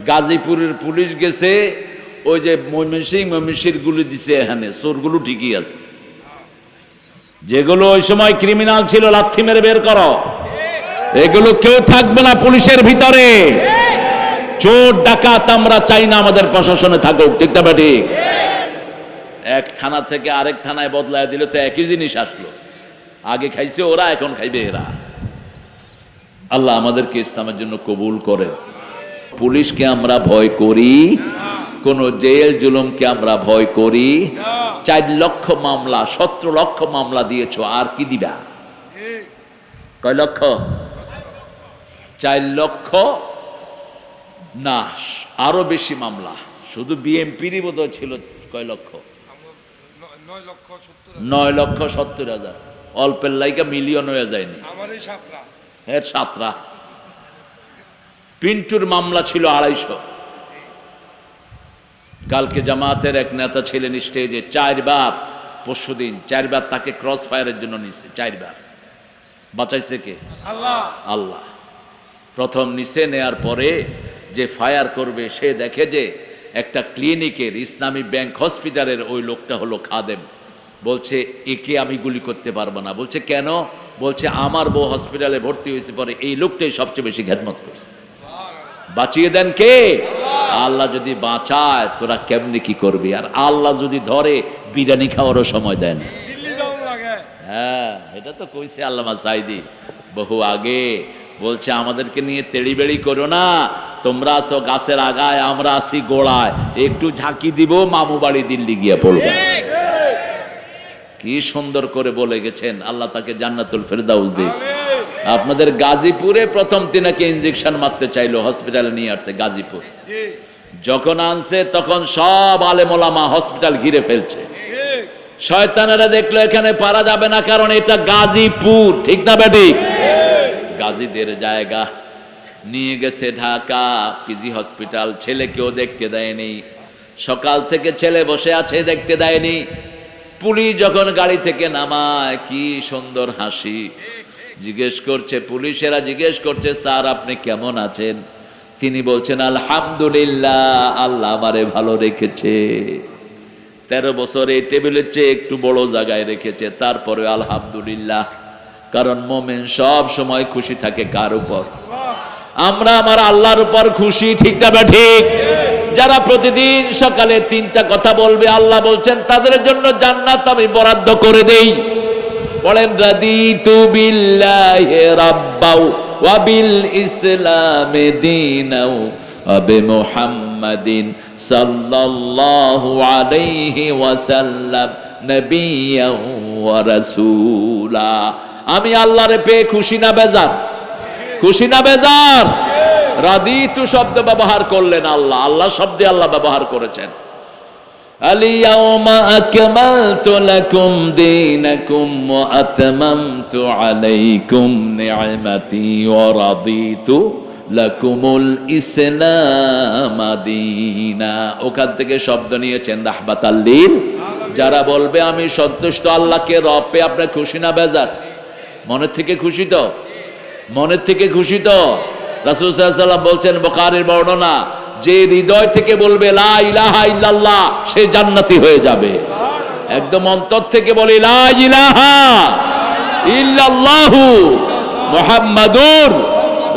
গাজীপুরের পুলিশ গেছে, ওই যে ময়মনসিংহ গুলি দিছে, এখানে চোরগুলো ঠিকই আছে। যেগুলো ওই সময় ক্রিমিনাল ছিল লাথি মেরে বের করো, এগুলো কেউ থাকবে না পুলিশের ভিতরে। চোর ডাকাত আমরা চাই না আমাদের প্রশাসনে থাকুক, ঠিক না ঠিক? এক থানা থেকে আরেক থানায় বদলায় দিলে তো একই জিনিস আসলো। আগে খাইছে ওরা, এখন খাইবে এরা। আল্লাহ আমাদেরকে ইসলামের জন্য কবুল করেন। পুলিশকে আমরা ভয় করি, কোন জেল জুলুমকে আমরা ভয় করি। 4 লক্ষ মামলা, 17 লক্ষ মামলা দিয়েছো, আর কি দিবা? কয় লক্ষ? 4 লক্ষ না, আরো বেশি মামলা। শুধু বিএমপিরই বোধহয় ছিল কয় লক্ষ? 9,70,000। অল্পের লাইকা মিলিয়ন হয়ে যায়নি। হ্যাঁ, 7টা। পিন্টুর মামলা ছিল 250। কালকে জামাতের এক নেতা ছিলেন স্টেজে, 4 বার, পরশুদিন 4 বার তাকে ক্রস ফায়ারের জন্য নিছে। 4 বার বাঁচাইছে কে? আল্লাহ। আল্লাহ প্রথম নিচে নেয়ার পরে যে ফায়ার করবে সে দেখে যে একটা ক্লিনিকের, ইসলামী ব্যাংক হসপিটালের ওই লোকটা হলো খাদেম। বলছে একে আমি গুলি করতে পারবো না। বলছে কেন? বলছে আমার বউ হসপিটালে ভর্তি হয়েছে, পরে এই লোকটাই সবচেয়ে বেশি খেদমত করছে। বাঁচিয়ে দেন কে? আল্লাহ যদি বাঁচায় তোরা কেমনি কি করবি? আর আল্লাহ যদি ধরে বিরিয়ানি খাওয়ারও সময় দেন। হ্যাঁ, এটা তো কইছে আল্লামা সাইদি বহু আগে। বলছে আমাদেরকে নিয়ে তেড়িবেড়ি করো না, তোমরা আসো গাছের আগায়, আমরা আসি গোড়ায়, একটু ঝাঁকি দিব, মামু বাড়ি দিল্লি গিয়ে পড়বে। কি সুন্দর করে বলে গেছেন, আল্লাহ তাকে জান্নাতুল ফেরদাউস দিক। আপনাদের গাজীপুরে প্রথম তিনাকে ইনজেকশন মারতে চাইলো, হসপিটালে নিয়ে আসছে গাজীপুর। যখন আনছে তখন সব আলেম ওলামা হসপিটাল ঘিরে ফেলছে। শয়তানেরা দেখলো এখানে পারা যাবে না, কারণ এটা গাজীপুর, ঠিক না বেঠিক? গাজীদের জায়গা। নিয়ে গেছে ঢাকা পিজি হসপিটাল। ছেলেকেও দেখতে দেয়নি, সকাল থেকে ছেলে বসে আছে, দেখতে দেয়নি। পুলিশ যখন গাড়ি থেকে নামায়, কি সুন্দর হাসি। জিজ্ঞেস করছে, পুলিশেরা জিজ্ঞেস করছে, স্যার আপনি কেমন আছেন? তিনি বলছেন আলহামদুলিল্লাহ, আল্লাহ আমারে ভালো রেখেছে। 13 বছর এই টেবিলের চেয়ে একটু বড় জায়গায় রেখেছে, তারপরে আলহামদুলিল্লাহ। কারণ মোমেন সব সময় খুশি থাকে কার উপর? আমরা আমার আল্লাহর উপর খুশি, ঠিক না ঠিক? যারা প্রতিদিন সকালে 3টা কথা বলবে, আল্লাহ বলছেন তাদের জন্য জান্নাত আমি বরাদ্দ করে দেই। বলেন রাদিতু বিল্লাহি রাব্বাও ওয়া বিল ইসলামি দীনাও ওয়া বিমুহাম্মাদিন সাল্লাল্লাহু আলাইহি ওয়াসাল্লাম নবিয়্যাও ওয়া রাসূলা। আমি আল্লাহরে পেয়ে খুশি না বেজার? খুশি না বেজার? রাদিতু শব্দ ব্যবহার করলেন আল্লাহ, আল্লাহ শব্দে আল্লাহ ব্যবহার করেছেন। আল-ইয়াওমা আকমালতু লাকুম দীনাকুম ওয়া আতমামতু আলাইকুম নি'মাতি ওয়া রাদিতু লাকুমুল ইসলাম দীনা। ওখান থেকে শব্দ নিয়েছেন রাহমাতাল লিল। যারা বলবে আমি সন্তুষ্ট আল্লাহকে রব পেয়ে, আপনার খুশি না বেজার? মনের থেকে খুশি তো? মনের থেকে খুশি তো? রাসূল সাল্লাল্লাহু আলাইহি ওয়াসাল্লাম বলছেন, বুখারীর বর্ণনা, যে হৃদয় থেকে বলবে লা ইলাহা ইল্লাল্লাহ, সে জান্নাতি হয়ে যাবে। একদম অন্তর থেকে বলে লা ইলাহা ইল্লাল্লাহু মুহাম্মাদুর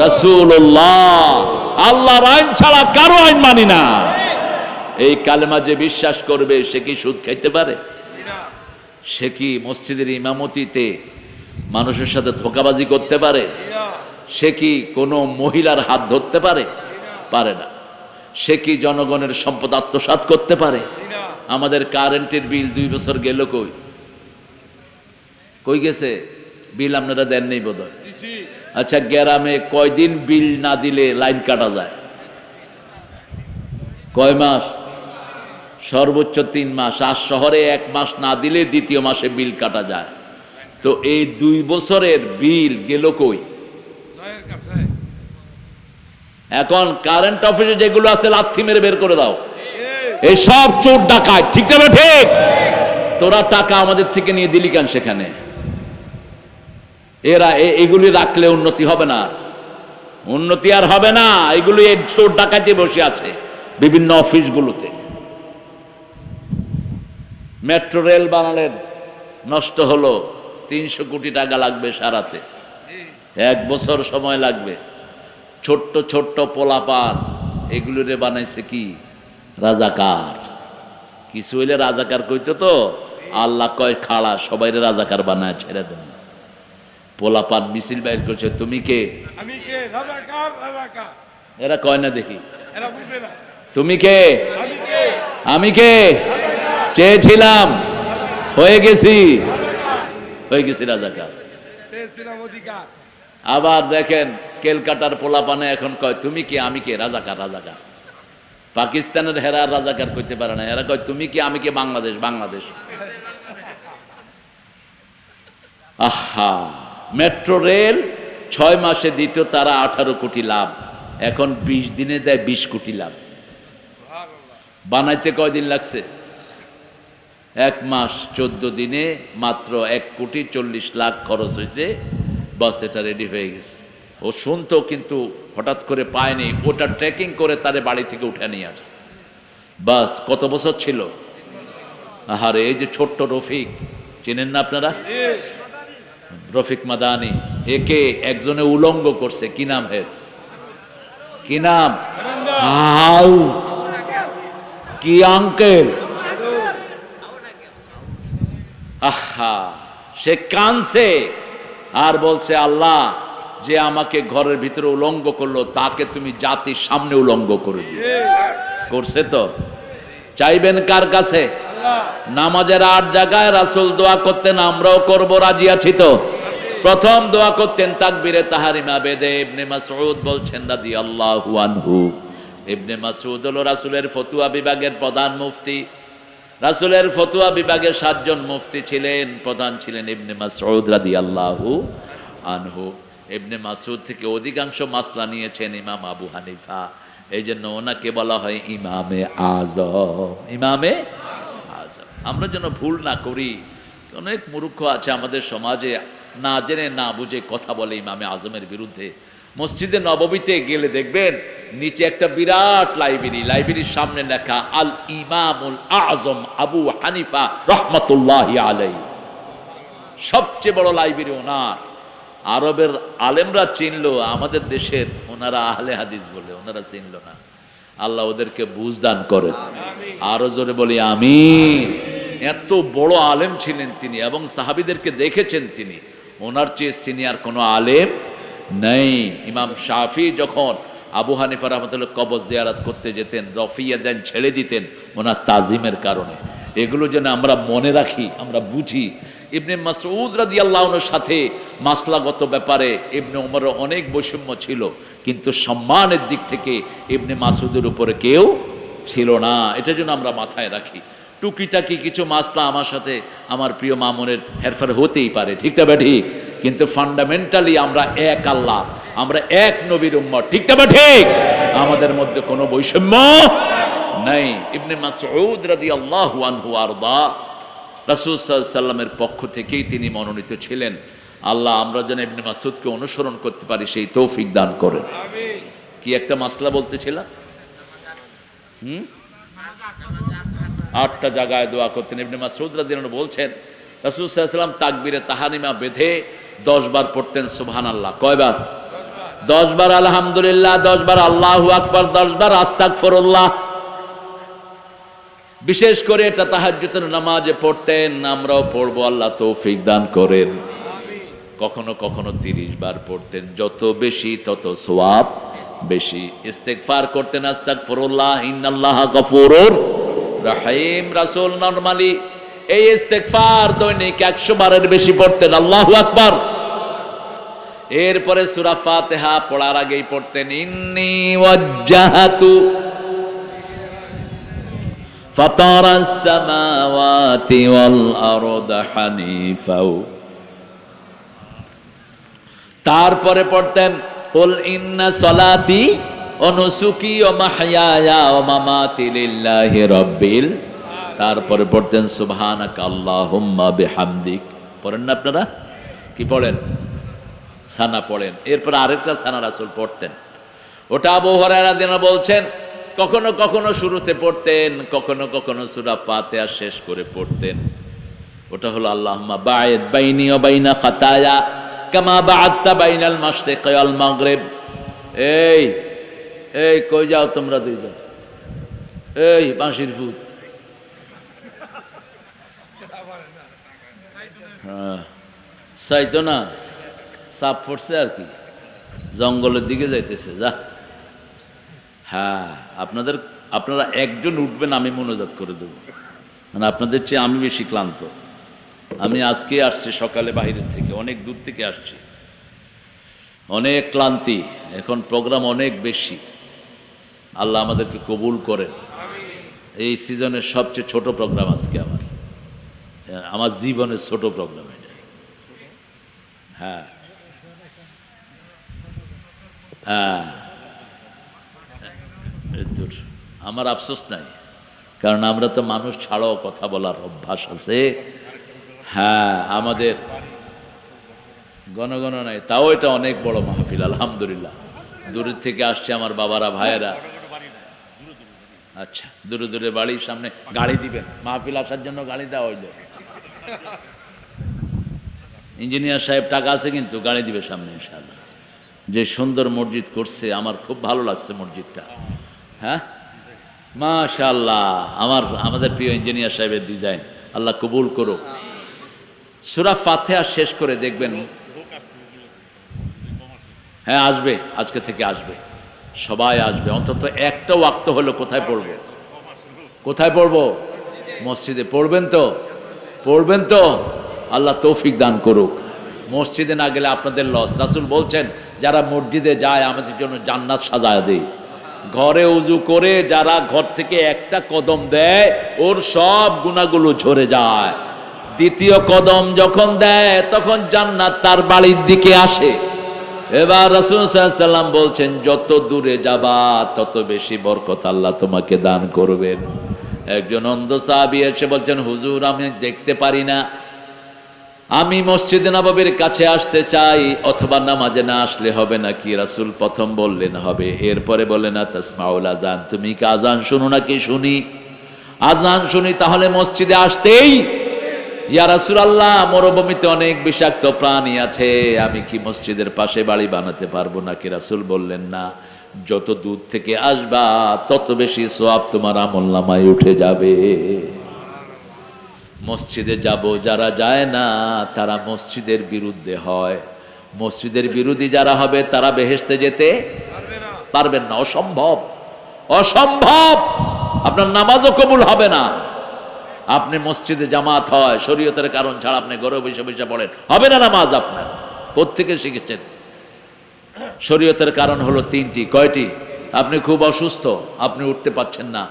রাসূলুল্লাহ, আল্লাহর আইন ছাড়া কারো আইন মানি না। এই কালেমা যে বিশ্বাস করবে, সে কি সুদ খাইতে পারে? সে কি মসজিদের ইমামতিতে মানুষের সাথে ধোঁকাবাজি করতে পারে? সে কি কোনো মহিলার হাত ধরতে পারে? পারে না। সে কি জনগণের সম্পদ আত্মসাৎ করতে পারে? আমাদের কারেন্টের বিল 2 বছর গেল, কই কই গেছে? বিল আপনারা দেন নেই বোধহয়। আচ্ছা, গ্রামে কয়দিন বিল না দিলে লাইন কাটা যায়? কয় মাস? সর্বোচ্চ 3 মাস। আর শহরে 1 মাস না দিলে দ্বিতীয় মাসে বিল কাটা যায়। তো এই 2 বছরের বিল গেল কই? এখন কারেন্ট অফিসে যেগুলো আছে লাথি মেরে বের করে দাও। এই সব চোর ডাকাত, ঠিক না ঠিক? তোরা টাকা আমাদের থেকে নিয়ে দিলি কেন সেখানে? এরা এগুলি রাখলে উন্নতি হবে না। উন্নতি আর হবে না। এগুলো এই চোর ডাকাতি বসে আছে বিভিন্ন অফিসগুলোতে। মেট্রো রেল বানালেন, নষ্ট হলো, 300 কোটি টাকা লাগবে সারাতে, 1 বছর সময় লাগবে। ছোট্ট ছোট্ট পোলাপান এগুলোরে বানাইছে কি রাজাকার। কিছু হইলে রাজাকার কইতো তো, আল্লাহ কয় খাড়া সবাইরে রাজাকার বানায় ছেড়ে দেন। পোলাপান মিছিল বাইর করছে, তুমি কে? আমি কে? রাজাকার রাজাকার। এরা কয় না দেখি, এরা বুঝবে না। তুমি কে? আমি কে? আমি কে? চেয়েছিলাম, হয়ে গেছি, হয়ে গেছি রাজাকার। চেয়েছিলাম অধিকার। আবার দেখেন কেলকাটার পোলাপানে এখন কয় তুমি কি? আমি কে? রাজাকার রাজাকার। পাকিস্তানের হেরা রাজাকার কইতে পারে না, এরা কয় তুমি কি? আমি কে? বাংলাদেশ বাংলাদেশ। আহা, মেট্রো রেল 6 মাসে দিত তারা 18 কোটি লাভ, এখন 20 দিনে দেয় 20 কোটি লাভ। বানাইতে কয়দিন লাগছে? 1 মাস 14 দিনে মাত্র 1,40,00,000 খরচ হয়েছে, বাস এটা রেডি হয়ে গেছে। ও শুনতো কিন্তু হঠাৎ করে পায়নি, ওটা ট্রেকিং করে তারে বাড়ি থেকে উঠে নিয়ে আসছে। বাস কত বছর ছিল? আহারে, এই যে ছোট্ট রফিক, চেনেন না আপনারা? রফিক মাদানি, একে একজনে উলঙ্গ করছে। কি নাম এর? কি নাম? হাউ কি আঙ্কেল? আহা, সে কানছে আর বলছে, আল্লাহ যে আমাকে ঘরের ভিতরে উলঙ্গ করলো তাকে তুমি জাতির সামনে উলঙ্গ করে দিও। করছে তো? চাইবেন কার কাছে? নামাজের 8 জায়গায় রাসূল দোয়া করতেন, আমরাও করব, রাজি আছি তো? প্রথম দোয়া করতেন তাকবীরে তাহরিমা বেদে। ইবনে মাসউদ বলছেন রাদিয়াল্লাহু আনহু, ইবনে মাসউদ হলো রাসূলের ফতোয়া বিভাগের প্রধান মুফতি। রাসূলের ফতোয়া বিভাগের 7 জন মুফতি ছিলেন, প্রধান ছিলেন ইবনে মাসউদ রাদিয়াল্লাহু আনহু। ইবনে মাসউদ থেকে অধিকাংশ মাসলা নিয়েছেন ইমাম আবু হানিফা, এই জন্য ওনাকে বলা হয় ইমামে আজম। ইমামে আজম। আমরা যেন ভুল না করি। অনেক মূর্খ আছে আমাদের সমাজে, না জেনে না বুঝে কথা বলে ইমামে আজমের বিরুদ্ধে। মসজিদে নববীতে গেলে দেখবেন নিচে একটা বিরাট লাইব্রেরি, লাইব্রেরির সামনে লেখা আল ইমামুল আজম আবু হানিফা রহমাতুল্লাহি আলাইহি। সবচেয়ে বড় লাইব্রেরি ওনার। আরবের আলেমরা চিনলো, আমাদের দেশের ওনারা আহলে হাদিস বলে, ওনারা চিনলো না। আল্লাহ ওদেরকে বুঝদান করেন। আরো জোরে বলি আমিন। এত বড় আলেম ছিলেন তিনি এবং সাহাবীদেরকে দেখেছেন তিনি। ওনার চেয়ে সিনিয়র কোনো আলেম নেই। ইমাম শাফি যখন আবু হানিফা রাহমাতুল্লাহ কবর জিয়ারত করতে যেতেন, রফিয়া দেন ছেড়ে দিতেন ওনার তাজিমের কারণে। এগুলো যেন আমরা মনে রাখি, আমরা বুঝি। ইবনে মাসউদ রাদিয়াল্লাহু আনহুর সাথে মাসলাগত ব্যাপারে ইবনে ওমরের অনেক বৈষম্য ছিল, কিন্তু সম্মানের দিক থেকে ইবনে মাসউদের উপরে কেউ ছিল না। এটা যেন আমরা মাথায় রাখি। টুকিটাকি কিছু মাসলা আমার সাথে আমার প্রিয় মামুনের হেরফের হতেই পারে, ঠিক না ঠিক? কিন্তু ফান্ডামেন্টালি আমরা এক আল্লাহ, আমরা এক নবীর উম্মত, ঠিক না ঠিক? আমাদের মধ্যে কোনো বৈষম্য নাই। ইবনে মাসউদ রাদিয়াল্লাহু আনহু আরদা, রাসূল সাল্লাল্লাহু আলাইহি সাল্লামের পক্ষ থেকেই তিনি মনোনীত ছিলেন। আল্লাহ আমরা যেন ইবনে মাসউদকে অনুসরণ করতে পারি সেই তৌফিক দান করেন। আমিন। কি একটা মাসলা বলতেছিলাম? 8টা জায়গায় দোয়া করতেন। ইবনে মাসউদ রাদিয়াল্লাহু আনহু বলছেন রাসূল সাল্লাল্লাহু আলাইহি সাল্লাম তাকবীরে তাহরিমা বেঁধে 10 বার পড়তেন সুবহানাল্লাহ। কয়বার? 10 বার আলহামদুলিল্লাহ, 10 বার আল্লাহু আকবার, 10 বার আস্তাগফিরুল্লাহ। বিশেষ করে এটা তাহাজ্জুদের নামাজে পড়তেন, আমরাও পড়বো, আল্লাহ তৌফিক দান করেন। কখনো কখনো 30 বার পড়তেন, যত বেশি তত সওয়াব বেশি। ইস্তেগফার করতেন, আস্তাগফিরুল্লাহ ইন্নাল্লাহা গফুরুর রহিম। রাসূল নরমালি এই ইস্তেগফার দৈনিক 100 বারের বেশি পড়তেন। আল্লাহু আকবার। এরপরে সূরা ফাতিহা পড়ার আগেই পড়তেন ইন্নী ওয়াজ্জাহাতু ফাতারাস সামাওয়াতি ওয়াল আরদা হানিফা। তারপরে পড়তেন কুল ইন্না সলাতি ওয়া নুসুকি ওয়া মাহইয়ায়া ওয়া মামাতি লিল্লাহি রাব্বিল। তারপরে পড়তেন সুবহানাকা আল্লাহুম্মা বিহামদিক। পড়েন না আপনারা? কি পড়েন? সানা পড়েন। এরপর আরেকটা সানা রাসূল পড়তেন, ওটা আবু হুরায়রা রাদিয়াল্লাহু বলছেন কখনো কখনো শুরুতে পড়তেন, কখনো কখনো সূরা ফাতিহা শেষ করে পড়তেন। ওটা হলো আল্লাহুম্মা বা'id বাইনি ওয়া বাইনা খাতায়া কামা বা'আদতা বাইনাল মাশরিকি ওয়াল মাগরিব। এই এই কই যাও তোমরা দুইজন? এই বাঁশির ভূত, হ্যাঁ চাইতো না, চাপ পড়ছে আর কি, জঙ্গলের দিকে যাইতেছে। যা, হ্যাঁ আপনারা একজন উঠবেন, আমি মোনাজাত করে দেবো। মানে আপনাদের চেয়ে আমি বেশি ক্লান্ত। আমি আজকে আসছি সকালে বাইরের থেকে, অনেক দূর থেকে আসছি, অনেক ক্লান্তি, এখন প্রোগ্রাম অনেক বেশি। আল্লাহ আমাদেরকে কবুল করেন। এই সিজনের সবচেয়ে ছোট প্রোগ্রাম আজকে আমার জীবনের ছোট প্রোগ্রাম এটা। হ্যাঁ হ্যাঁ, আমার আফসোস নাই, কারণ আমরা তো মানুষ ছাড়াও কথা বলার অভ্যাস আছে। হ্যাঁ, আমাদের গণগণ নাই, তাও এটা অনেক বড় মাহফিল আলহামদুলিল্লাহ। দূরের থেকে আসছে আমার বাবারা ভাইয়েরা। আচ্ছা, দূরে দূরে বাড়ির সামনে গাড়ি দিবেন, মাহফিল আসার জন্য গাড়ি দেওয়া হইল। ইঞ্জিনিয়ার সাহেব টাকা আছে কিন্তু গাড়ি দিবে সামনে ইনশাআল্লাহ। যে সুন্দর মসজিদ করছে, আমার খুব ভালো লাগছে মসজিদটা। হ্যাঁ মাশাআল্লাহ, আমাদের প্রিয় ইঞ্জিনিয়ার সাহেবের ডিজাইন, আল্লাহ কবুল করুক। সূরা ফাতিহা শেষ করে দেখবেন, হ্যাঁ আসবে, আজকে থেকে আসবে, সবাই আসবে। অন্তত একটা ওয়াক্ত হলো কোথায় পড়বো? কোথায় পড়বো? মসজিদে। পড়বেন তো? পড়বেন তো? আল্লাহ তৌফিক দান করুক। মসজিদে না গেলে আপনাদের লস। রাসূল বলছেন যারা মসজিদে যায় আমাদের জন্য জান্নাত সাজায় দেয়। ঘরে উজু করে যারা ঘর থেকে একটা কদম দেয় ওর সব গুনাহগুলো ঝরে যায়। দ্বিতীয় কদম যখন দেয় তখন জান্নাত তার বাড়ির দিকে আসে। এবার রাসূল সাল্লাল্লাহু আলাইহি ওয়াসাল্লাম বলছেন যত দূরে যাবা তত বেশি বরকত আল্লাহ তোমাকে দান করবেন। একজন অন্ধ সাহাবী এসে বলছেন, হুজুর আমি দেখতে পারি না, আমি মসজিদে নববীর কাছে আসতে চাই, অথবা নামাজে না আসলে হবে নাকি? রাসূল প্রথম বললেন হবে, এরপরে বললেন তাসমাউল আযান, তুমি কি আযান শুনো নাকি? শুনি। আযান শুনি, তাহলে মসজিদে আসতেই? ইয়া রাসূলুল্লাহ, মরুভূমিতে অনেক বিষাক্ত প্রাণী আছে, আমি কি মসজিদের পাশে বাড়ি বানাতে পারবো নাকি? রাসূল বললেন না, যত দূর থেকে আসবা তত বেশি সওয়াব তোমার আমলনামায় উঠে যাবে। মসজিদে যাব, যারা যায় না তারা মসজিদের বিরুদ্ধে হয়। মসজিদের বিরোধী যারা হবে তারা বেহেশতে যেতে পারবেন না, অসম্ভব, অসম্ভব। আপনার নামাজও কবুল হবে না। আপনি মসজিদে জামাত হয় শরীয়তের কারণ ছাড়া, আপনি ঘরে বসে বসে পড়েন, হবে না নামাজ আপনার। কোত্থেকে শিখেছেন? শরীয়তের কারণ হলো তিনটি। কয়টি? আপনি খুব অসুস্থ, আপনি উঠতে পারছেন না,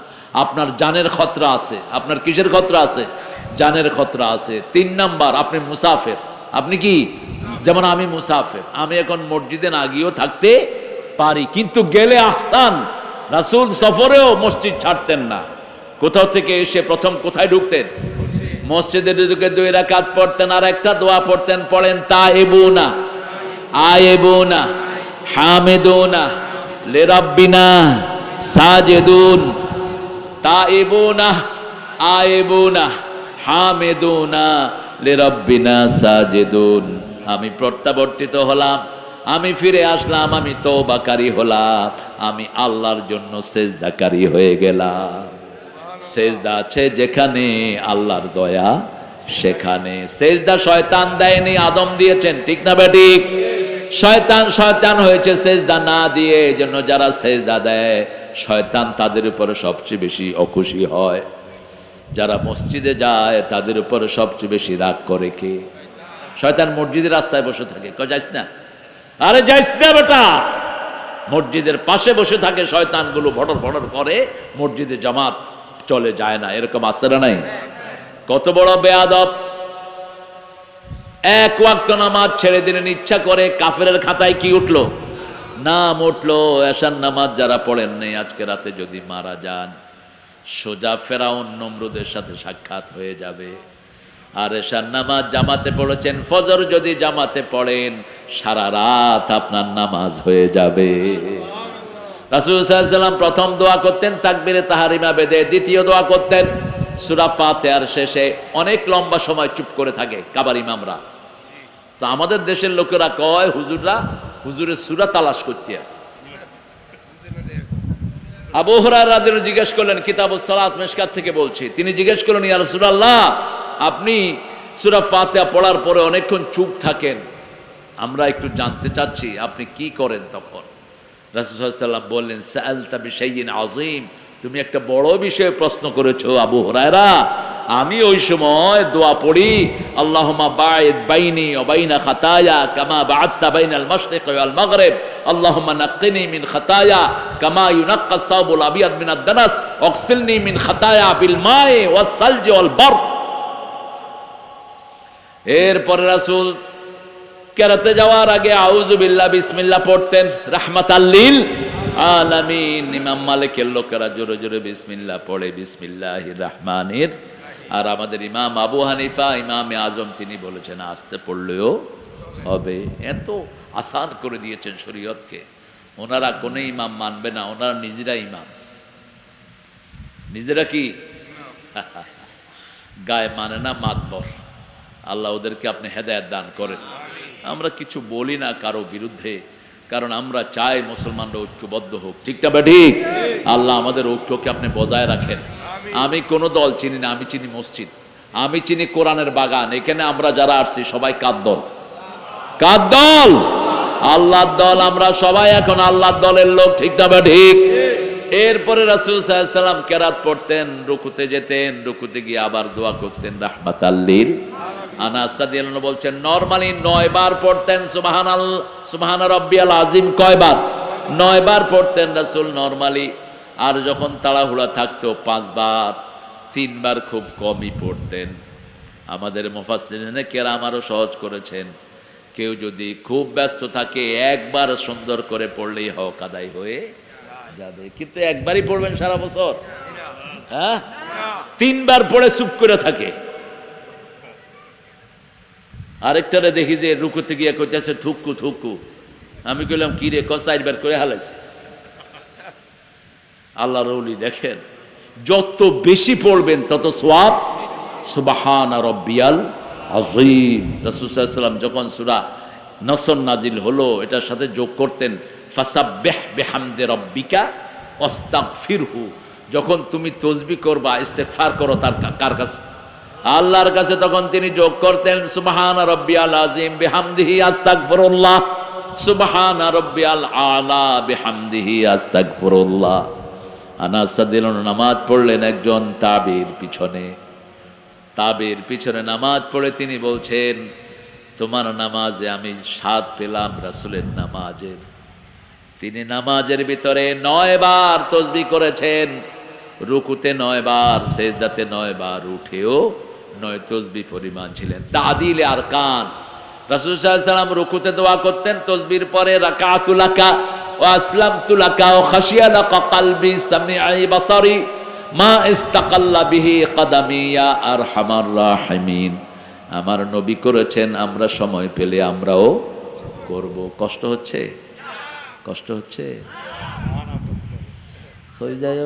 আপনার জানের খতরা আছে। আপনার কিসের খতরা আছে? জানের খতরা আছে। 3 নাম্বার, আপনি মুসাফির। আপনি কি? যেমন আমি মুসাফির, আমি এখন মসজিদে না গিয়েও থাকতে পারি, কিন্তু গেলে আহসান। রাসূল সফরেও মসজিদ ছাড়তেন না। কোথাও থেকে এসে প্রথম কোথায় ঢুকতেন? মসজিদে ঢুকে 2 রাকাত পড়তেন, আর একটা দোয়া পড়তেন। পড়েন তাইবুনা আইবুনা হামিদুনা লিরাব্বিনা সাজিদুন, তাইবুনা আইবুনা হামিদুনা লিরাব্বিনা সাজিদুন। আমি প্রত্যাবর্তিত হলাম, আমি ফিরে আসলাম, আমি তওবাকারী হলাম, আমি আল্লাহর জন্য সেজদাকারী হয়ে গেলাম। সেজদা আছে যেখানে আল্লাহর দয়া সেখানে। সেজদা শয়তান দেয়নি, আদম দিয়েছেন, ঠিক না বেঠিক? শয়তান হয়েছে সেজদা না দিয়ে। এই জন্য যারা সেজদা দেয় শয়তান তাদের উপরে সবচেয়ে বেশি অখুশি হয়। যারা মসজিদে যায় তাদের উপরে সবচেয়ে বেশি রাগ করে কে? শয়তান মসজিদের রাস্তায় বসে থাকে, যাইস না, আরে যাইস না বেটা। মসজিদের পাশে বসে থাকে শয়তানগুলো, ভটর ভটর করে, মসজিদে জামাত চলে যায় না। এরকম আছে না নাই? কত বড় বেয়াদব! এক ওয়াক্ত নামাজ ছেড়ে দিলেন ইচ্ছা করে। কাফেরের খাতায় কি উঠলো? নাম উঠলো। এশার নামাজ যারা পড়েন নেই, আজকে রাতে যদি মারা যান সোজা ফেরাউন নমরুদের সাথে সাক্ষাৎ হয়ে যাবে। আর এশার নামাজ জামাতে পড়েছেন, ফজর যদি জামাতে পড়েন সারা রাত আপনার নামাজ হয়ে যাবে। রাসূল সাল্লাল্লাহু আলাইহি ওয়াসাল্লাম প্রথম দোয়া করতেন তাকবীরে তাহরিমা বেদে, দ্বিতীয় দোয়া করতেন সূরা ফাতিহার শেষে। অনেক লম্বা সময় চুপ করে থাকে কাবার ইমামরা। তো আমাদের দেশের লোকেরা কয় হুজুরের সূরা তালাশ করতে আছে। আবু হুরায়রা রাদিয়াল্লাহু আনহু জিজ্ঞেস করলেন, কিতাবুস সালাত মিশকাত থেকে বলছি, তিনি জিজ্ঞেস করলেন, ইয়া রাসূলুল্লাহ, আপনি সূরা ফাতিহা পড়ার পরে অনেকক্ষণ চুপ থাকেন, আমরা একটু জানতে চাচ্ছি আপনি কি করেন তখন? রাসূল সাল্লাল্লাহু আলাইহি ওয়াসাল্লাম বললেন, সাআলতা বিশাইইন আযীম, তুমি একটা বড় বিষয়ে প্রশ্ন করেছো আবু হুরায়রা। আমি ওই সময় দোয়া পড়ি, আল্লাহুম্মা বাঈদ বাইনি ওয়া বাইনা খাতায়া কামা বা'আদতা বাইনাল মাশরিক ওয়াল মাগরিব, আল্লাহুম্মা নাক্কিনি মিন খাতায়া কামা ইউনাক্কা আস-সাওবুল আবিয়াদ মিনাদ দানাস ওয়াগসিলনি মিন খাতায়া বিল মাই ওয়াস সালজি ওয়াল বারদ। এরপরে রাসূল কেরাতে যাওয়ার আগে আউযু বিল্লাহ বিসমিল্লাহ পড়তেন রাহমাতাল লিল আলামিন। ইমাম মালিকের লোকেরা জোরে জোরে বিসমিল্লাহ পড়ে, বিসমিল্লাহির রহমানির। আর আমাদের ইমাম আবু হানিফা ইমামে আজম তিনি বলেছেন আস্তে পড়লেও হবে। এত আসান করে দিয়েছেন শরীয়তকে। ওনারা কোনো ইমাম মানবে না, ওনারা নিজেরা ইমাম। নিজেরা কি গায়ে মানে না, মাতবর। আল্লাহ ওদেরকে আপনি হেদায়েত দান করেন। আমরা কিছু বলি না কারো বিরুদ্ধে, কারণ আমরা চাই মুসলমানরা ঐক্যবদ্ধ হোক। ঠিকটা বা ঠিক? আল্লাহ আমাদের ঐক্যকে আপনি বজায় রাখেন। আমি কোনো দল চিনি না, আমি চিনি মসজিদ, আমি চিনি কোরআনের বাগান। এখানে আমরা যারা আসছি সবাই কার দল? কার দল? আল্লাহর দল। আমরা সবাই এখন আল্লাহর দলের লোক। ঠিকটা বা ঠিক? এরপরে রাসূল সাল্লাল্লাহু আলাইহি ওয়াসাল্লাম কেরাত পড়তেন, রুকুতে যেতেন, রুকুতে গিয়ে আবার দোয়া করতেন রাহমাতাল লিল। আনাস রাদিয়াল্লাহু আনহু বলছেন নরমালি 9 বার পড়তেন সুবহানা রাব্বিয়াল আযীম। কয় বার? 9 বার পড়তেন রাসূল নরমালি। আর যখন তাড়াহুড়া থাকতো 5 বার, 3 বার খুব কমই পড়তেন। আমাদের মুফাসসিরিনে কেরাম আরো সহজ করেছেন, কেউ যদি খুব ব্যস্ত থাকে একবার সুন্দর করে পড়লেই হক আদায় হয়ে যাবে। কিন্তু একবারই পড়বেন সারা বছর? হ্যাঁ, 3 বার পড়ে চুপ করে থাকে। আরেকটারে দেখি যে রুকুতে গিয়ে কইতেছে থুকু থুকু। আমি কইলাম কি রে? 4 বার করে হালাইছে। আল্লাহর ওলি দেখেন, যত বেশি পড়বেন তত সওয়াব। সুবহানা রাব্বিয়াল আযীম। রাসূল সাল্লাল্লাহু আলাইহি ওয়াসাল্লাম যখন সূরা নসর নাজিল হলো এটার সাথে যোগ করতেন ফাসাব্বিহ বিহামদি রাব্বিকা ওয়াস্তাগফিরহু। যখন তুমি তাসবিহ করবা, ইস্তেগফার করো তার কার কাছে? আল্লাহর কাছে। তখন তিনি যোগ করতেন সুবহানা রাব্বিয়াল আযীম বিহামদিহি আস্তাগফিরুল্লাহ, সুবহানা রাব্বিয়াল আলা বিহামদিহি আস্তাগফিরুল্লাহ। আনাস রাদিয়াল্লাহু আনহু নামাজ পড়লেন একজন তাবের পিছনে নামাজ পড়ে তিনি বলছেন, তোমার নামাজে আমি স্বাদ পেলাম রাসূলের নামাজের। তিনি নামাজের ভিতরে 9 বার তাসবিহ করেছেন, রুকুতে 9 বার, সেজদাতে 9 বার, উঠেও 9 তাসবিহ পরিমাণ ছিলেন। তাদিলে আরকান। রাসূল সাল্লাল্লাহু আলাইহি ওয়াসাল্লাম রুকুতে দোয়া করতেন, তাসবিহর পরে রাকাতু লাকা ওয়া আসলামতু লাকা ওয়া খাশিয়া লাকা কলবি সামিঈ বাসারি মা ইস্তাকাল্লা বিহি কদামি ইয়া আরহামার রাহিমিন। আমার নবী করেছেন, আমরা সময় পেলে আমরাও করব। কষ্ট হচ্ছে? কষ্ট হচ্ছে? হয়ে যায়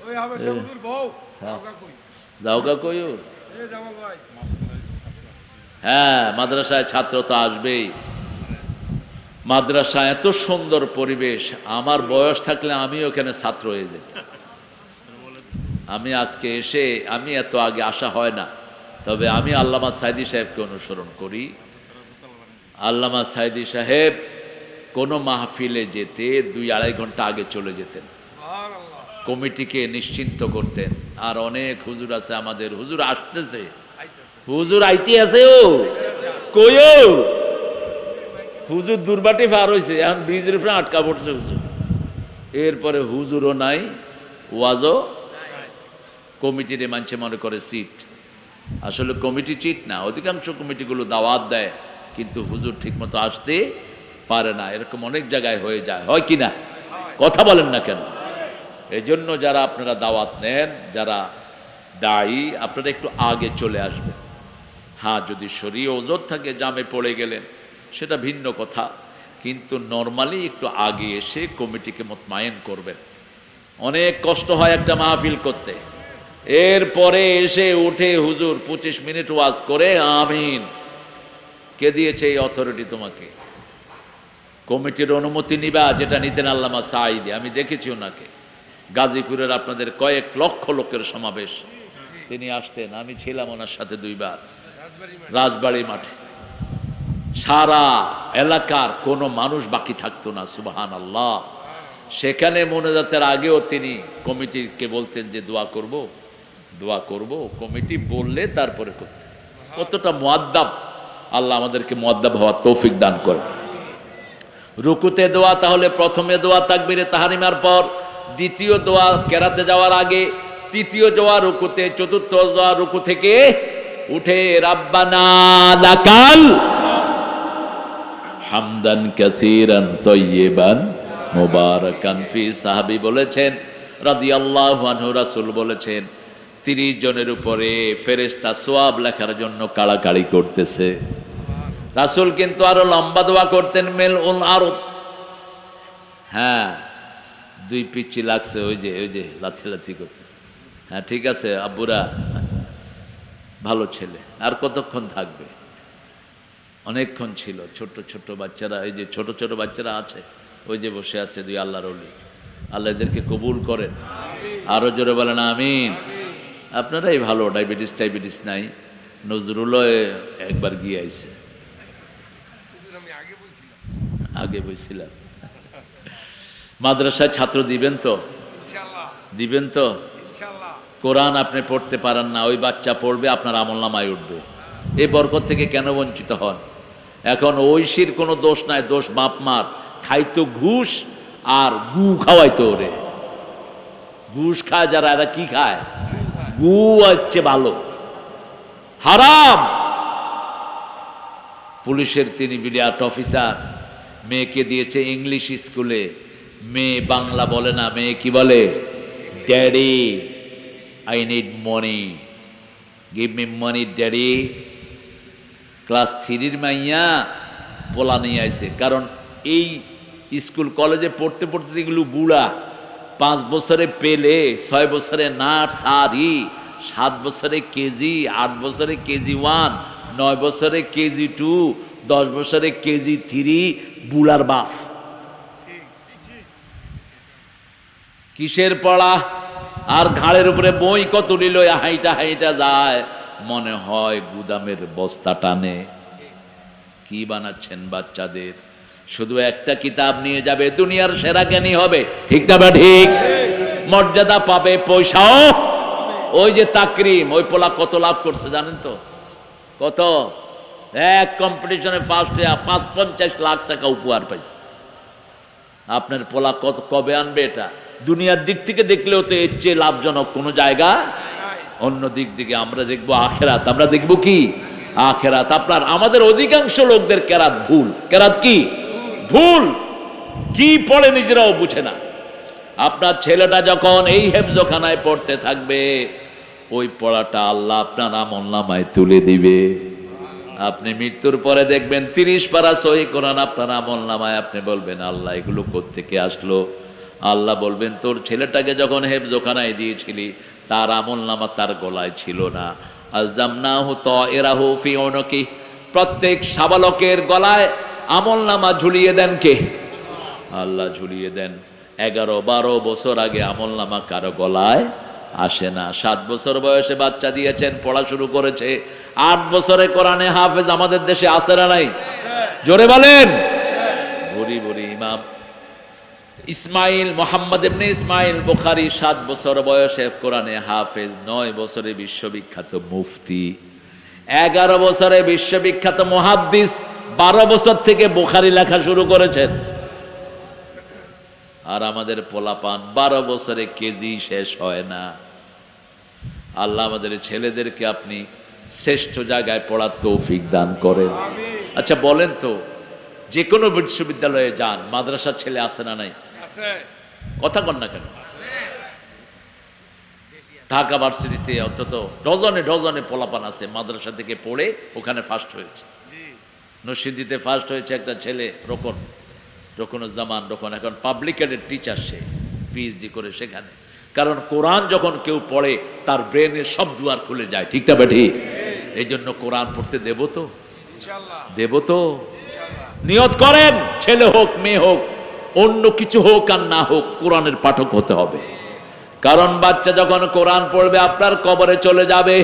ওই হবে হুজুর বউ যাওগা কইও। এই জামাল ভাই। হ্যাঁ, মাদ্রাসায় ছাত্র তো আসবেই। মাদ্রাসা এত সুন্দর পরিবেশ, আমার বয়স থাকলে আমি ওখানে ছাত্র হয়ে যেতাম। আমি আজকে এসে, আমি এত আগে আসা হয় না, তবে আমি আল্লামা সাইদি সাহেবকে অনুসরণ করি। আল্লামা সাইদি সাহেব কোনো মাহফিলে যেতে 2-2.5 ঘন্টা আগে চলে যেতেন, কমিটিকে নিশ্চিন্ত করতেন। আর অনেক হুজুর আছে আমাদের, হুজুর আসতেছে, হুজুর আইতে আছে, ও কইও হুজুর দুর্বাটি পার হয়েছে, এখন ব্রিজের উপরে আটকা পড়ছে হুজুর। এরপরে হুজুরও নাই, ওয়াজও। কমিটির মানছে মনে করে সিট, আসলে কমিটি চিট না। অধিকাংশ কমিটিগুলো দাওয়াত দেয়, কিন্তু হুজুর ঠিক মতো আসতে পারে না। এরকম অনেক জায়গায় হয়ে যায়, হয় কি না? কথা বলেন না কেন? এই জন্য যারা আপনারা দাওয়াত নেন, যারা দায়ী, আপনারা একটু আগে চলে আসবেন। হ্যাঁ, যদি শরীর ওজর থাকে জামে পড়ে গেলেন সেটা ভিন্ন কথা, কিন্তু নর্মালি একটু আগে এসে কমিটিকে মোতমায়েন করবেন। অনেক কষ্ট হয় একটা মাহফিল করতে, এরপরে এসে উঠে হুজুর 25 মিনিট ওয়াজ করে আমিন। কে দিয়েছে এই অথরিটি তোমাকে? কমিটির অনুমতি নিবা, যেটা নিতেন আল্লামা সাঈদী। আমি দেখেছি ওনাকে, গাজীপুরের আপনাদের কয়েক লক্ষ লোকের সমাবেশ তিনি আসতেন, আমি ছিলাম ওনার সাথে 2 বার রাজবাড়ী মাঠে। সারা এলাকার কোনো মানুষ বাকি থাকতো না, সুবহানাল্লাহ। সেখানে মোনাজাতের আগেও তিনি কমিটিকে বলতেন যে দোয়া করব, দোয়া করব। কমিটি বললে তারপরে করতেন। কতটা মুআদ্দাব! আল্লাহ আমাদেরকে মুআদ্দাব হওয়ার তৌফিক দান করেন। রুকুতে দোয়া, তাহলে প্রথমে দোয়া তাকবীরে তাহরিমার পর, দ্বিতীয় দোয়া কেরাতে যাওয়ার আগে, তৃতীয় দোয়া রুকুতে, চতুর্থ দোয়া রুকু থেকে উঠে রাব্বানা লাকাল হামদান কাসীরান তাইয়িবান মুবারাকান ফি। সাহাবী বলেছেন রাদিয়াল্লাহু আনহু, রাসূল বলেছেন 30 জনের উপরে ফেরেশতা সওয়াব লেখার জন্য কাড়াকাড়ি করতেছে। রাসূল কিন্তু আরো লম্বা দোয়া করতেন, মিলউল আরদ। হ্যাঁ, 2 পিচ্ছি লাগছে, ওই যে লাথি করতেছে। হ্যাঁ ঠিক আছে আব্বুরা, ভালো ছেলে, আর কতক্ষণ থাকবে? অনেকক্ষণ ছিল। ছোট বাচ্চারা, এই যে ছোট বাচ্চারা আছে, ওই যে বসে আছে 2 আল্লাহর ওলি, আল্লাহ এদেরকে কবুল করেন। আরো জোরে বলেন আমিন। আপনারাই ভালো, ডায়াবেটিস নাই। নজরুলও একবার গিয়ে আইছে, আমি আগে বলছিলাম আগে বলছিলাম। মাদ্রাসায় ছাত্র দিবেন তো? ইনশাআল্লাহ দিবেন তো? ইনশাআল্লাহ। কোরআন আপনি পড়তে পারেন না, ওই বাচ্চা পড়বে, আপনার আমলনামায় উঠবে। এই বরকত থেকে কেন বঞ্চিত হন? এখন ঐশীর কোনো দোষ নাই, দোষ বাপ মার। খাইতো ঘুষ আর গু খাওয়াইতো ওরে। ঘুষ খায় যারা, এরা কি খায়? গু হচ্ছে ভালো, হারাম। পুলিশের তিনি বিরাট অফিসার, মেয়েকে দিয়েছে ইংলিশ স্কুলে। মেয়ে বাংলা বলে না, মেয়ে কি বলে? Daddy I need money, give me money daddy. Class 3-র মাইয়া পোলা নিয়ে আইছে, কারণ এই স্কুল কলেজে পড়তে এগুলো বুড়া। 5 বছরে পেলে, 6 বছরে নার্সারি, 7 বছরে কেজি, 8 বছরে কেজি 1, 9 বছরে কেজি 2, 10 বছরে কেজি 3, বুড়ার বাপ। কিসের পড়া? আর ঘাড়ের উপরে বই কত নিল, হাইটা যায়, মনে হয় গুদামের বস্তা টানে। কি বানাচ্ছেন বাচ্চাদের? শুধু একটা কিতাব নিয়ে যাবে, দুনিয়ার সেরা জ্ঞানী হবে, ঠিক না? ঠিক। মর্যাদা পাবে, পয়সাও। ওই যে তাকরিম, ওই পোলা কত লাভ করছে জানেন তো? কত? এক কম্পিটিশনে ফার্স্ট হয়ে 50 লাখ টাকা উপহার পাইছে। আপনার পোলা কত কবে আনবে? এটা দুনিয়ার দিক থেকে দেখলেও তো এর চেয়ে লাভজনক কোনো জায়গা। অন্য দিক থেকে আমরা দেখবো আখেরাত। আমরা দেখবো কি? আখেরাত। আপনার আমাদের অধিকাংশ লোকদের কেরাত ভুল। কেরাত কি? ভুল। কি পড়ে নিজেরাও বুঝে না। আপনার ছেলেটা যখন এই হেফজখানায় পড়তে থাকবে, ওই পড়াটা আল্লাহ আপনার আমলনামায় তুলে দিবে। আপনি মৃত্যুর পরে দেখবেন 30 পারা সহি কোরআন আপনার আমলনামায়। আপনি বলবেন আল্লাহ এগুলো কোত্থেকে আসলো? আল্লাহ বলবেন তোর ছেলেটাকে যখন হেফজখানায় দিয়েছিলি, তার আমলনামা তার গলায় ছিল না। আলজামনাহু তায়রাহু ফি উনুকি। প্রত্যেক সাবালকের গলায় আমলনামা ঝুলিয়ে দেন কে? আল্লাহ ঝুলিয়ে দেন। 11-12 বছর আগে আমলনামা কারো গলায় আসে না। 7 বছর বয়সে বাচ্চা দিয়েছেন, পড়া শুরু করেছে। 8 বছরে কোরআনে হাফেজ আমাদের দেশে আছে না নাই? জোরে বলেন। ভুরি ভুরি ইমাম ইসমাইল, মোহাম্মদ ইবনে ইসমাইল বুখারী 7 বছর বয়সে কোরআনে হাফেজ, 9 বছরে বিশ্ববিখ্যাত মুফতি, 11 বছরে বিশ্ববিখ্যাত মুহাদ্দিস, 12 বছর থেকে বুখারী লেখা শুরু করেছেন। আর আমাদের পোলাপান 12 বছরে কেজি শেষ হয় না। আল্লাহ আমাদের ছেলেদেরকে আপনি শ্রেষ্ঠ জায়গায় পড়ার তৌফিক দান করেন। আচ্ছা বলেন তো, যে কোনো বিশ্ববিদ্যালয়ে যান, মাদ্রাসার ছেলে আছে না নাই? কথা কন না কেন? ঢাকা ভার্সিটিতে অন্তত ডজনে ডজনে পোলাপান আছে মাদ্রাসা থেকে পড়ে ওখানে ফার্স্ট হয়েছে। জি নরসিংদীতে ফার্স্ট হয়েছে একটা ছেলে রোকনুজ্জামান রোকন, এখন পাবলিকেটের টিচার, সে পিএইচডি করে সেখানে। কারণ কোরআন যখন কেউ পড়ে তার ব্রেনের সব দুয়ার খুলে যায়, ঠিক না বেঠি? এই জন্য কোরআন পড়তে দেব তো, ইনশাআল্লাহ দেব তো। ইনশাআল্লাহ নিয়ত করেন, ছেলে হোক মেয়ে হোক অন্য কিছু হোক আর না হোক কোরআনের পাঠক হতে হবে। কারণ বাচ্চা যখন কোরআন পড়বে আপনার কবরে চলে যাবে,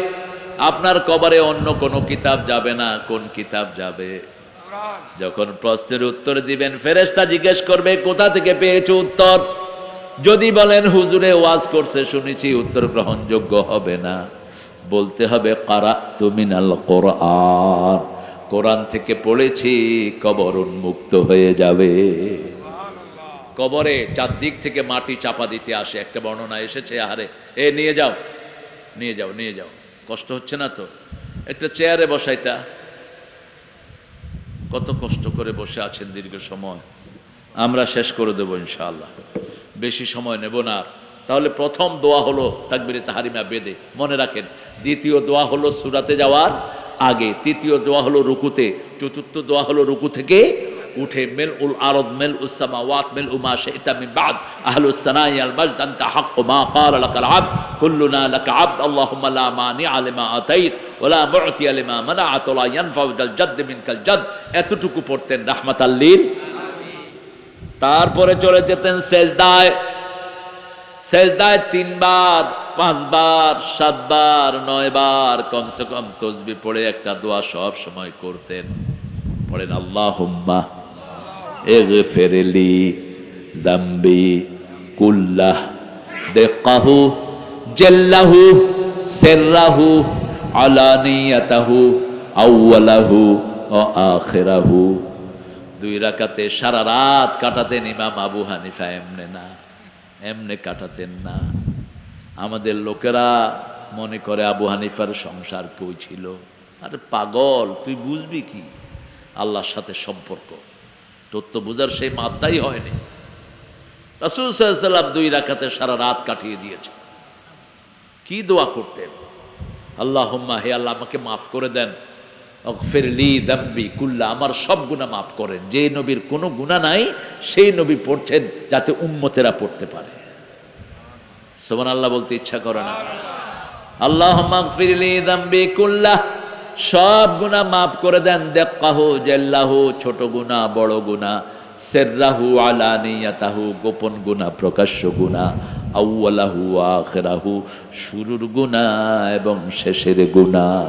আপনার কবরে অন্য কোনো কিতাব যাবে না। কোন কিতাব যাবে? কোরআন যখন প্রশ্নের উত্তর দিবেন ফেরেশতা জিজ্ঞেস করবে কোথা থেকে পেয়েছো উত্তর। যদি বলেন হুজুরে ওয়াজ করছে শুনেছি, উত্তর গ্রহণযোগ্য হবে না। বলতে হবে কারাতু মিনাল কোরআন, কোরআন থেকে পড়েছি, কবর উন্মুক্ত হয়ে যাবে। সুবহানাল্লাহ কবরে চারদিক থেকে মাটি চাপা দিতে আসে, একটা বর্ণনা এসেছে। আরে এ নিয়ে যাও নিয়ে যাও নিয়ে যাও, কষ্ট হচ্ছে না তো? একটা চেয়ারে বসাইতা। কত কষ্ট করে বসে আছেন দীর্ঘ সময়, আমরা শেষ করে দেবো ইনশাআল্লাহ, বেশি সময় নেব না। তাহলে প্রথম দোয়া হলো তাকবীরে তাহরিমা বেদে, মনে রাখেন। দ্বিতীয় দোয়া হলো সূরাতে যাওয়ার আগে, তৃতীয় দোয়া হলো রুকুতে, চতুর্থ দোয়া হলো রুকু থেকে উঠে মেল উল আরদ মেল উস সামাওয়াত মেল উমা শাইতা মিন বাদ আহলুস সানাই আল মাজদ আনতা হাক্কু মা ক্বালা লাকাল আবদ কুল্লুনা লাকা আবদ আল্লাহুম্মা লা মানিআ লিমা আতাইত ওয়া লা মু'তিয়া লিমা মানা'ত ওয়া লা ইয়ানফা'ু যাল জাদ্দ মিনকাল জাদ। এতটুকু পড়তেন রাহমাতাল লিল। তারপরে চলে যেতেন সেজদায়। সেজদায় 3 বার 5 বার 7 বার 9 বার কমসে কম তাসবিহ পড়ে একটা দোয়া সব সময় করতেন। পড়েন আল্লাহুম্মা ইগফিরলি যামবি কুল্লাহ দিক্কাহু জাল্লাহু সিররাহু আলানিয়াতাহু আউওয়ালাহু ওয়া আখিরাহু। 2 রাকাতে সারা রাত কাটাতেন ইমাম আবু হানিফা, এমনে না, এমনে কাটাতেন না। আমাদের লোকেরা মনে করে আবু হানিফার সংসার কেউ ছিল। আরে পাগল, তুই বুঝবি কি আল্লাহর সাথে সম্পর্ক? তোর তো বুঝার সেই মাত্রাই হয়নি। রাসূল সাল্লাল্লাহু আলাইহি ওয়াসাল্লাম 2 রাকাতে সারা রাত কাটিয়ে দিয়েছে। কি দোয়া করতেন? আল্লাহুম্মা, হে আল্লাহ আমাকে মাফ করে দেন, ইগফিরলি যামবি কুল্লা, আমার সব গুনাহ মাফ করেন। যে নবীর কোনো গুনাহ নাই সেই নবী পড়ছেন যাতে উম্মতেরা পড়তে পারে। সুবহানাল্লাহ বলতে ইচ্ছা করে না? আল্লাহুম্মা ইগফিরলি যামবি কুল্লা, সব গুনাহ মাফ করে দেন। দিক্কাহু জাল্লাহু, ছোট গুনাহ বড় গুনাহ, সিররাহু আলানিয়াতাহু, গোপন গুনাহ প্রকাশ্য গুনাহ, আউওয়ালাহু আখিরাহু, শুরুর গুনাহ এবং শেষের গুনাহ।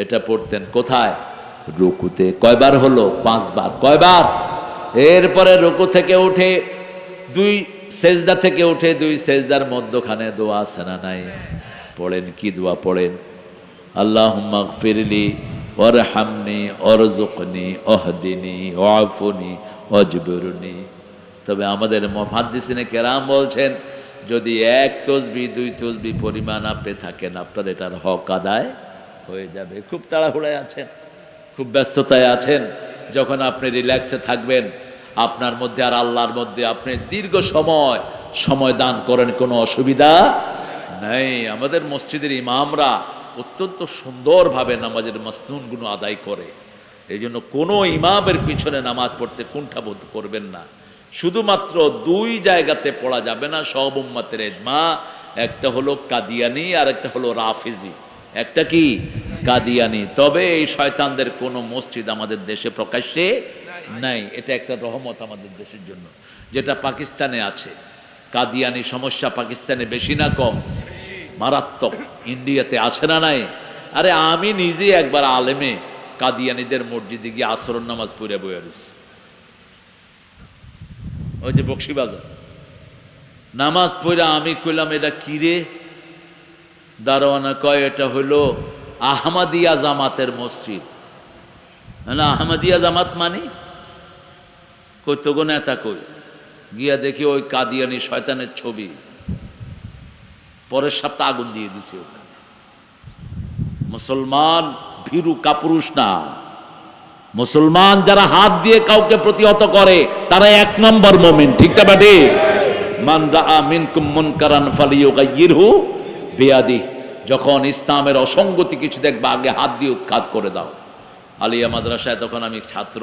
এটা পড়তেন কোথায়? রুকুতে। কয়বার হলো? 5 বার। কয়বার? এরপরে রুকু থেকে উঠে 2 সেজদা থেকে উঠে 2 সেজদার মধ্যখানে দোয়া আছে না নাই? পড়েন। কি দোয়া পড়েন? আল্লাহুম্মা ইগফিরলি ওয়ারহামনি ওয়ারযুকনি ওয়াহদিনি ওয়াফুনি ওয়াজবুরনি। তবে আমাদের মুহাদ্দিসিনে কেরাম বলছেন যদি 1 তাসবিহ 2 তাসবিহ পরিমাণ আপনি থাকেন আপনার এটার হক আদায় হয়ে যাবে। খুব তাড়াহুড়ায় আছেন, খুব ব্যস্ততায় আছেন, যখন আপনি রিল্যাক্সে থাকবেন আপনার মধ্যে আর আল্লাহর মধ্যে আপনি দীর্ঘ সময় দান করেন, কোনো অসুবিধা নেই। আমাদের মসজিদের ইমামরা অত্যন্ত সুন্দরভাবে নামাজের মাসনুনগুলো আদায় করে। এই জন্য কোনো ইমামের পিছনে নামাজ পড়তে কুণ্ঠাবোধ করবেন না। শুধুমাত্র 2 জায়গাতে পড়া যাবে না, সব উম্মতের ইজমা। একটা হলো কাদিয়ানি আর একটা হলো রাফিজি। একটা কি? কাদিয়ানি। তবে এই শয়তানদের কোনো মসজিদ আমাদের দেশে প্রকাশ্যে নাই। এটা একটা রহমত আমাদের দেশের জন্য, যেটা পাকিস্তানে আছে। কাদিয়ানি সমস্যা পাকিস্তানে বেশি না কম? মারাত্মক। ইন্ডিয়াতে আছে না নাই? আরে আমি নিজে একবার আলেমে কাদিয়ানিদের মসজিদে গিয়ে আসরের নামাজ পড়ে বইয়া রয়েছি, ওই যে বক্সিবাজার। নামাজ পড়ে আমি কইলাম এটা কি রে? দারোয়ানা কয় এটা হইল আহমদিয়া জামাতের মসজিদ। না আহমদিয়া জামাত মানি কই তো গো নেতা কই? গিয়া দেখি ওই কাদিয়ানি শয়তানের ছবি। পরের সপ্তাহ আগুন দিয়ে দিছে ওখানে। মুসলমান ভীরু কাপুরুষ না। মুসলমান যারা হাত দিয়ে কাউকে প্রতিহত করে তারা 1 নম্বর মুমিন, ঠিক না বাটি? মান রাআ মিনকুম মুনকারান ফালিয়ুগাইয়িরহু বিয়াদিহি, যখন ইসলামের অসঙ্গতি কিছু দেখবা আগে হাত দিয়ে উৎখাত করে দাও। আলিয়া মাদ্রাসায় তখন আমি ছাত্র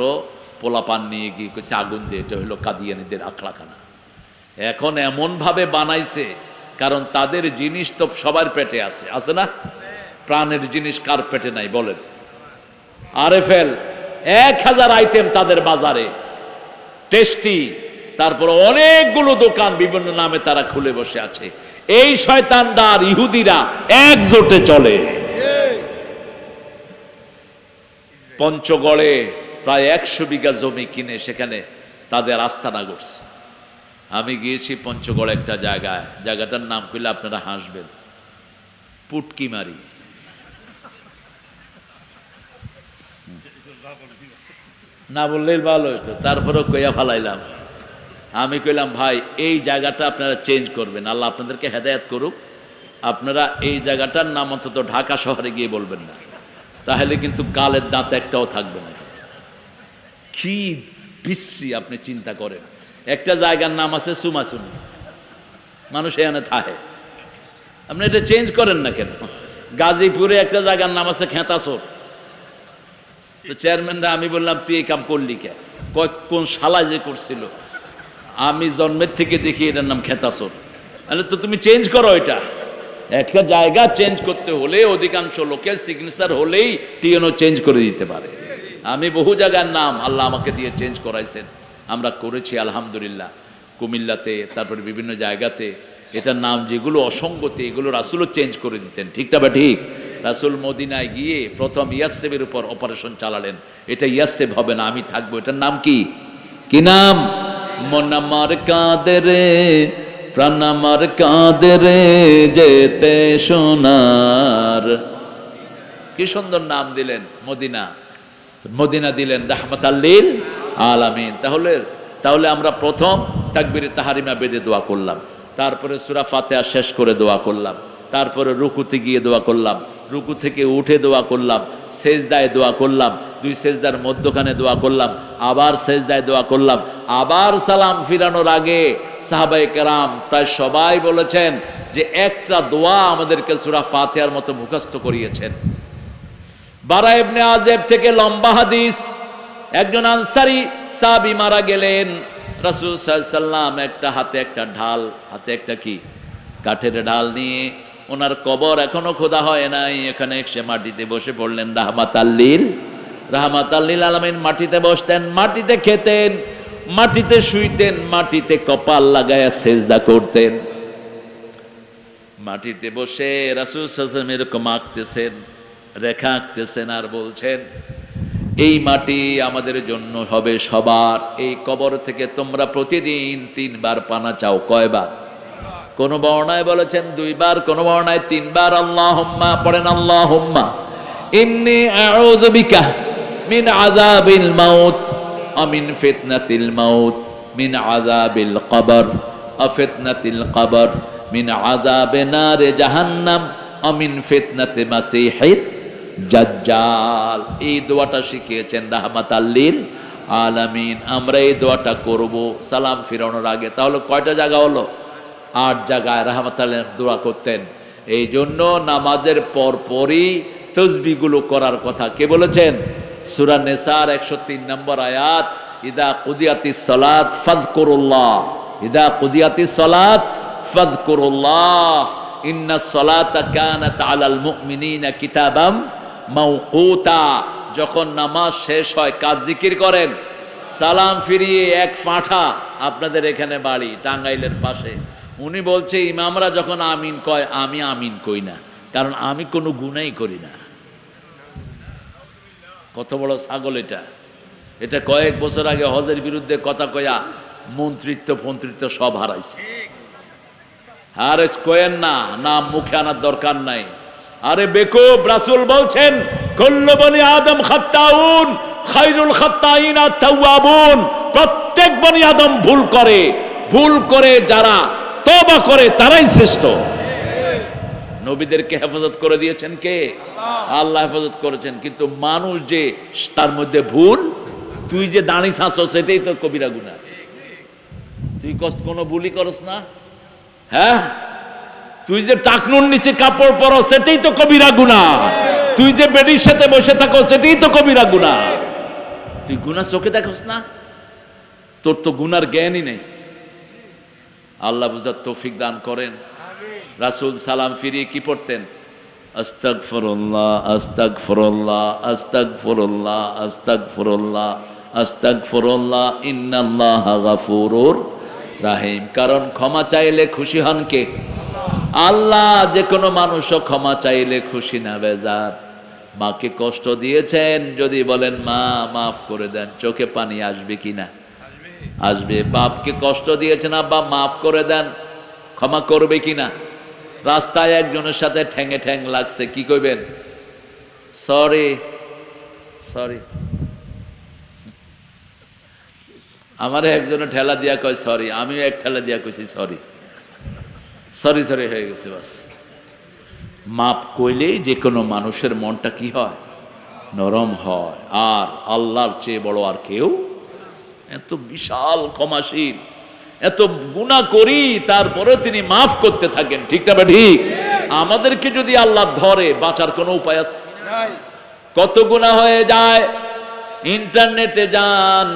পোলাপান নিয়ে গিয়ে কিছু আগুন দিয়ে, এটা হলো কাদিয়ানীদের আখড়াখানা। এখন এমনভাবে বানাইছে, কারণ তাদের জিনিস তো সবার পেটে আছে না? প্রাণের জিনিস কার পেটে নাই বলেন? আরএফএল 1000 আইটেম তাদের বাজারে, টেস্টি, তারপর অনেকগুলো দোকান বিভিন্ন নামে তারা খুলে বসে আছে। এই শয়তানরা আর ইহুদিরা একজোটে চলে। পঞ্চগড়ে প্রায় 100 বিঘা জমি কিনে সেখানে তাদের আস্তানা গড়ছে। আমি গিয়েছি পঞ্চগড় একটা জায়গায়, জায়গাটার নাম কইলে আপনারা হাসবেন, পুটকিমারি। না বললেই ভালো হইতো, তারপরেও কইয়া ফালাইলাম। আমি কইলাম ভাই এই জায়গাটা আপনারা চেঞ্জ করবেন, আল্লাহ আপনাদেরকে হেদায়েত করুক। আপনারা এই জায়গাটার নাম অন্তত ঢাকা শহরে গিয়ে বলবেন না, তাহলে কিন্তু গালের দাঁত একটাও থাকবে না। কি বিশ্রী আপনি চিন্তা করেন। একটা জায়গার নাম আছে সুমাসুমি, মানুষ এখানে থাকে, আপনি এটা চেঞ্জ করেন না কেন? গাজীপুরে একটা জায়গার নাম আছে খেতাসর। তো চেয়ারম্যানরা আমি বললাম তুই এই কাম করলি কে? কোন শালা যে করছিল, আমি জন্মের থেকে দেখি এটার নাম খেতাসর। তাহলে তো তুমি চেঞ্জ করো এটা। একটা জায়গা চেঞ্জ করতে হলে অধিকাংশ লোকের সিগনেচার হলেই টিএনও চেঞ্জ করে দিতে পারে। আমি বহু জায়গার নাম আল্লাহ আমাকে দিয়ে চেঞ্জ করাইছেন, আমরা করেছি আলহামদুলিল্লাহ। কুমিল্লাতে, তারপরে বিভিন্ন জায়গাতে এটার নাম যেগুলো অসঙ্গতি এগুলো রাসূলও চেঞ্জ করে দিতেন, ঠিকটা বা ঠিক? রাসূল মদিনায় গিয়ে প্রথম ইয়াসরিবের উপর অপারেশন চালালেন, এটা ইয়াসরিব হবে না, আমি থাকবো। এটার নাম কি? কি নাম? মন আমার কাঁদে রে, প্রাণ আমার কাঁদে রে, যেতে সোনার। কি সুন্দর নাম দিলেন, মদিনা। মদিনা দিলেন রাহমাতাল লিল আলামিন। তাহলে আমরা প্রথম তাকবীরে তাহরিমা বেঁধে দোয়া করলাম, তারপরে সূরা ফাতিহা শেষ করে দোয়া করলাম, তারপরে রুকুতে গিয়ে দোয়া করলাম, রুকু থেকে উঠে দোয়া করলাম, সেজদায় দোয়া করলাম, 2 সেজদার মধ্যখানে দোয়া করলাম, আবার সেজদায় দোয়া করলাম, আবার সালাম ফিরানোর আগে সাহাবায়ে কেরাম প্রায় সবাই বলেছেন যে একটা দোয়া আমাদেরকে সূরা ফাতিহার মতো মুখস্থ করিয়েছেন। বারা ইবনে আযিব থেকে লম্বা হাদিস, একজন আনসারী সাহাবী মারা গেলেন, রাসূল সাল্লাল্লাহু আলাইহি সাল্লাম একটা হাতে একটা ঢাল, হাতে একটা কি কাঠের ঢাল নিয়ে, ওনার কবর এখনো খোদা হয় নাই, এখানে এসে মাটিতে বসে পড়লেন। রাহমাতাল লিল আলামিন মাটিতে বসতেন, মাটিতে খেতেন, মাটিতে শুইতেন, মাটিতে কপাল লাগায়া সেজদা করতেন। মাটিতে বসে রাসূল সাল্লাল্লাহু আলাইহি ওয়াসাল্লাম এরকম আঁকতেছেন, রেখা আঁকতেছেন আর বলছেন এই মাটি আমাদের জন্য হবে সবার। এই কবর থেকে তোমরা প্রতিদিন 3 বার পানা চাও। কয়বার? কোন বর্ণায় বলেছেন 2 বার, কোন বর্ণায় 3 বার। আল্লাহুম্মা পড়েন, আল্লাহুম্মা ইন্নী আউযু বিকা মিন আযাবিল মাউত ওয়া মিন ফিতনাতিল মাউত মিন আযাবিল কবর ওয়া ফিতনাতিল কবর মিন আযাবে নারে জাহান্নাম ওয়া মিন ফিতনাতি মাসিহিদ দাজ্জাল। এই দোয়াটা শিখিয়েছেন রাহমাতাল লিল আলামিন। আমরা এই দোয়াটা করব সালাম ফিরানোর আগে। তাহলে কয়টা জায়গা হলো? 8 জায়গায় রাহমাতাল দোয়া করতেন। এই জন্য নামাজের পরপরই তাসবিহগুলো করার কথা কে বলেছেন? সূরা নিসার 103 নম্বর আয়াত, ইদা কুদিয়াতিস সালাত ফাযকুরুল্লাহ, ইদা কুদিয়াতিস সালাত ফাযকুরুল্লাহ ইন্নাস সালাতা কানাত আলাল মুমিনিনা কিতাবাম মাওকুতা। যখন নামাজ শেষ হয় কাজ জিকির করেন। সালাম ফিরিয়ে এক পাঁঠা, আপনাদের এখানে বাড়ি টাঙ্গাইলের পাশে, উনি বলছে ইমামরা যখন আমিন কয় আমি আমিন কই না, কারণ আমি কোনো গুনাহই করি না। কত বড় ছাগল এটা! এটা কয়েক বছর আগে হজের বিরুদ্ধে কথা কয়া মন্ত্রিত্ব সব হারাইছে। আর কয়েন না, নাম মুখে আনার দরকার নাই। আরে বেকুব, রাসূল বলছেন কুল্লু বনি আদম খাত্তাউন খায়রুল খাত্তাইনা তাওয়াবুন। প্রত্যেক বনি আদম ভুল করে, ভুল করে যারা তওবা করে তারাই শ্রেষ্ঠ। নবীদেরকে হেফাজত করে দিয়েছেন কে? আল্লাহ হেফাজত করেছেন। কিন্তু মানুষ যে তার মধ্যে ভুল, তুই যে দাঁড়ি ছাঁচো সেটাই তো কবিরা গুনাহ। তুই কোনো বুলি করস না? হ্যাঁ, তুই যে টাকনুর নিচে কাপড় পরো সেটাই তো কবিরা গুনাহ। তুই যে বেডির সাথে বসে থাকো সেটাই তো কবিরা গুনাহ। তুই গুনাহ চোখে দেখোস না? তোর তো গুনার জ্ঞানই নেই। আল্লাহ বুঝার তৌফিক দান করেন। রাসূল সালাম ফিরিয়ে কি পড়তেন? আস্তাগফিরুল্লাহ আস্তাগফিরুল্লাহ আস্তাগফিরুল্লাহ আস্তাগফিরুল্লাহ আস্তাগফিরুল্লাহ ইন্নাল্লাহা গাফুরুর রাহিম। কারণ ক্ষমা চাইলে খুশি হন কে? আল্লাহ। যে কোনো মানুষও ক্ষমা চাইলে খুশি না বেজার। মাকে কষ্ট দিয়েছেন, যদি বলেন মা মাফ করে দেন, চোখে পানি আসবে কিনা? আসবে। বাপকে কষ্ট দিয়েছেন, আব্বা মাফ করে দেন, ক্ষমা করবে কিনা? রাস্তায় একজনের সাথে ঠ্যাঙে ঠ্যাং লাগছে, কি কইবেন? Sorry sorry. আমারে একজনে ঠেলা দিয়া কয় সরি, আমিও এক ঠেলা দিয়া কইছি সরি। সরি সরি হয়ে গেছে বাস। মাপ কইলেই যে কোনো মানুষের মনটা কি হয়? নরম হয়। আর আল্লাহর চেয়ে বড় আর কেউ, এত বিশাল ক্ষমাশীল, এত গুনাহ করি তারপরে তিনি মাফ করতে থাকেন। ঠিক না বা ঠিক? আমাদেরকে যদি আল্লাহ ধরে বাঁচার কোনো উপায় আছে? কত গুনাহ হয়ে যায়। ইন্টারনেটে যান,